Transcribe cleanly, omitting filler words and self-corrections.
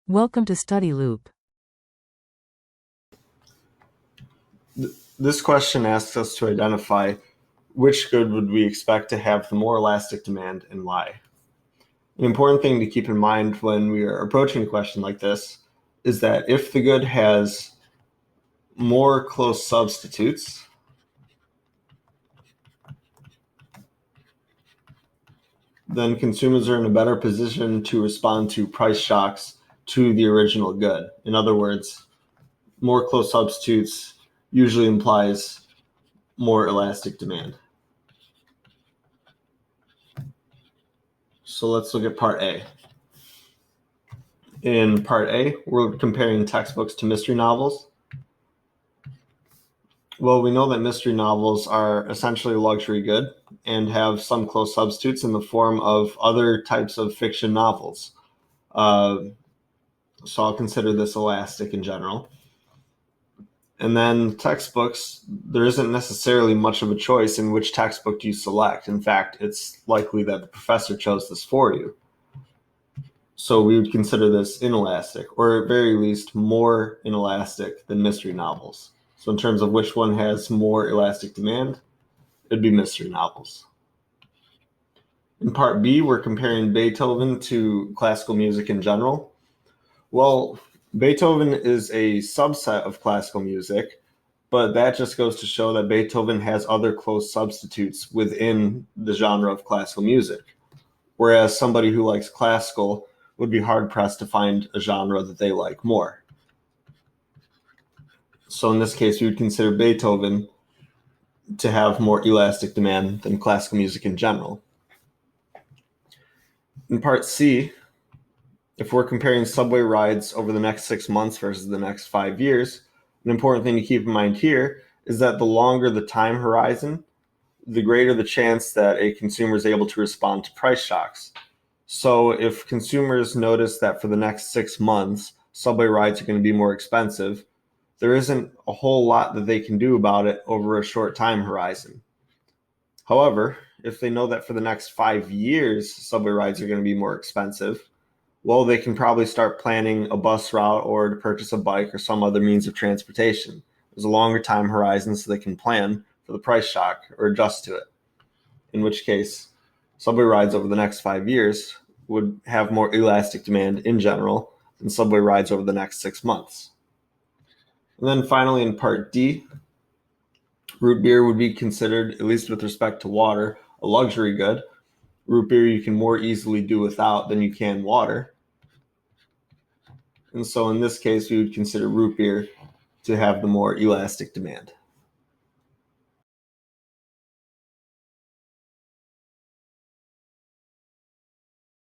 Welcome to Study Loop. This question asks us to identify which good would we expect to have the more elastic demand and why. An important thing to keep in mind when we are approaching a question like this is that if the good has more close substitutes, then consumers are in a better position to respond to price shocks to the original good. In other words, more close substitutes usually implies more elastic demand. So let's look at part A. In part A, we're comparing textbooks to mystery novels. Well, we know that mystery novels are essentially a luxury good and have some close substitutes in the form of other types of fiction novels. So I'll consider this elastic in general. And then textbooks, there isn't necessarily much of a choice in which textbook you select. In fact, it's likely that the professor chose this for you. So we would consider this inelastic, or at very least more inelastic than mystery novels. So in terms of which one has more elastic demand, it'd be mystery novels. In part B, we're comparing Beethoven to classical music in general. Well, Beethoven is a subset of classical music, but that just goes to show that Beethoven has other close substitutes within the genre of classical music. Whereas somebody who likes classical would be hard-pressed to find a genre that they like more. So in this case, we would consider Beethoven to have more elastic demand than classical music in general. In part C, if we're comparing subway rides over the next 6 months versus the next 5 years, an important thing to keep in mind here is that the longer the time horizon, the greater the chance that a consumer is able to respond to price shocks. So if consumers notice that for the next 6 months, subway rides are going to be more expensive, there isn't a whole lot that they can do about it over a short time horizon. However, if they know that for the next 5 years, subway rides are going to be more expensive, well, they can probably start planning a bus route or to purchase a bike or some other means of transportation. There's a longer time horizon so they can plan for the price shock or adjust to it. In which case, subway rides over the next 5 years would have more elastic demand in general than subway rides over the next 6 months. And then finally, in part D, root beer would be considered, at least with respect to water, a luxury good. Root beer you can more easily do without than you can water. And so in this case, we would consider root beer to have the more elastic demand.